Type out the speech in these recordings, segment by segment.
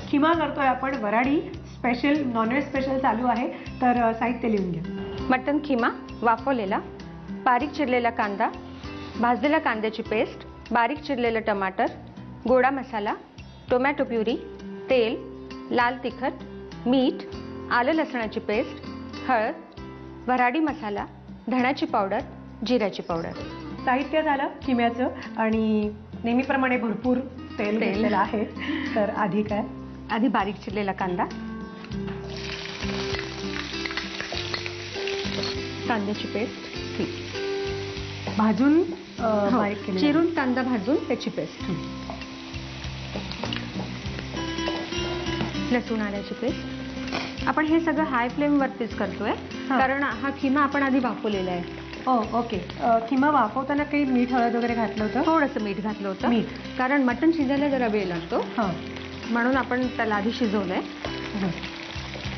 खिमा करतोय आपण वराडी special, non veg special चालू आहे. तर साहित्य लिहून घ्या. मटन खिमा वाफवलेला, बारीक चिरलेला कांदा, भाजलेल्या कांद्याची पेस्ट, बारीक चिरलेलं टमाटर, गोडा मसाला, टोमॅटो प्युरी, तेल, लाल तिखट, मीठ, आलं लसणाची पेस्ट, हळद, वऱ्हाडी मसाला, धण्याची पावडर, जिऱ्याची पावडर. साहित्य झालं खिम्याचं आणि नेहमीप्रमाणे भरपूर तेल घेतलेलं आहे. तर आधी काय? आधी बारीक चिरलेला कांदा, कांद्याची पेस्ट भाजून बारीक केली, चिरून कांदा भाजून त्याची पेस्ट, लसूण आल्याची पेस्ट. आपण हे सगळं हाय फ्लेम वरतीच करतोय कारण हा खिमा आपण आधी वाफवलेला आहे. ओके. खिमा वाफवताना काही मीठ हळद वगैरे घातलं होतं? थोडंसं मीठ घातलं होतं, कारण मटण शिजायला जरा वेळ लागतो म्हणून आपण त्याला आधी शिजवलंय.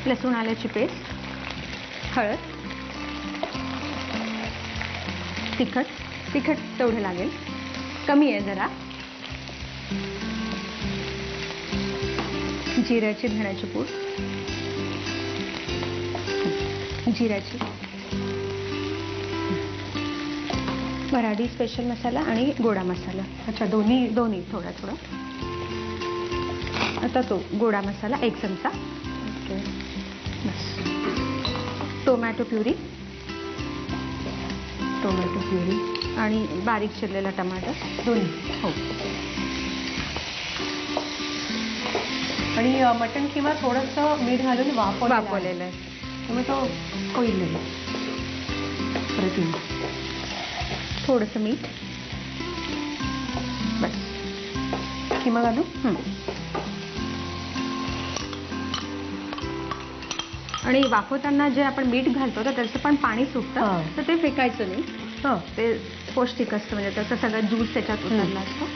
लसूण आल्याची पेस्ट, हळद, तिखट तेवढं लागेल, कमी आहे जरा, जिऱ्याची, धण्याची पूड, जिऱ्याची, वऱ्हाडी स्पेशल मसाला आणि गोडा मसाला. अच्छा, दोन्ही थोडा थोडा. आता तो गोडा मसाला 1 चमचा. बस. टोमॅटो प्युरी आणि बारीक चिरलेला टमाटर दोन्ही. हो. आणि मटण किंवा थोडंसं मीठ घालून वाफवलेलं आहे त्यामुळे तो होईल नाही. परत थोडंसं मीठ. बस. खिमा घालू. आणि वाफवताना जे आपण मीठ घालतो तर त्याचं पण पाणी सुटतं, तर ते फेकायचं नाही. ते पौष्टिक असतं, म्हणजे त्याचा सगळा ज्यूस त्याच्यात उतरला असतो.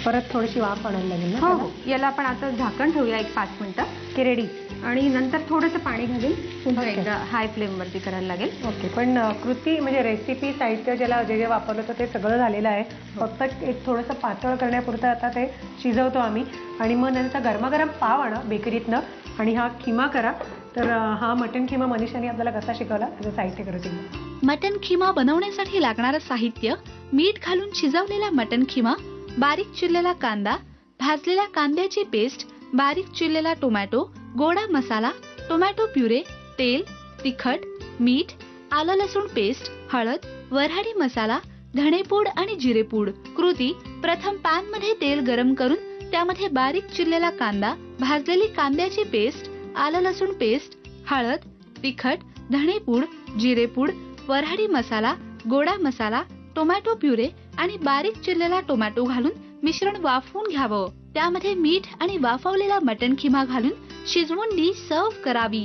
परत थोडीशी वाफ आणायला लागेल ना? हो. याला आपण आता झाकण ठेवूया 1-5 मिनिटं की रेडी, आणि नंतर थोडंसं पाणी घालून पुन्हा एकदा हाय फ्लेमवरती करायला लागेल. ओके. पण कृती म्हणजे रेसिपी, साहित्य ज्याला जे वापरलं होतं ते सगळं झालेलं आहे. फक्त एक थोडंसं पातळ करण्यापुरतं आता ते शिजवतो आम्ही, आणि मग नंतर गरमागरम पाव आणा बेकरीतनं आणि हा खिमा करा. तर हा मटण खिमा मनीषाने आपल्याला कसा शिकवला त्याचं साहित्य करते. मटण खिमा बनवण्यासाठी लागणारं साहित्य: मीठ घालून शिजवलेला मटण खिमा, बारीक चिरलेला कांदा, भाजलेल्या कांद्याची पेस्ट, बारीक चिरलेला टोमॅटो, गोडा मसाला, टोमॅटो प्युरे, तेल, तिखट, मीठ, आलं लसूण पेस्ट, हळद, वऱ्हाडी मसाला, धणेपूड आणि जिरेपूड. कृती: प्रथम पॅन मध्ये तेल गरम करून त्यामध्ये बारीक चिरलेला कांदा, भाजलेली कांद्याची पेस्ट, आलं लसूण पेस्ट, हळद, तिखट, धणेपूड, जिरेपूड, वऱ्हाडी मसाला, गोडा मसाला, टोमॅटो प्युरे आणि बारीक चिरलेला टोमॅटो घालून मिश्रण वाफवून घ्यावं. त्यामध्ये मीठ आणि वाफवलेला मटण खिमा घालून शिजवून डी सर्व्ह करावी.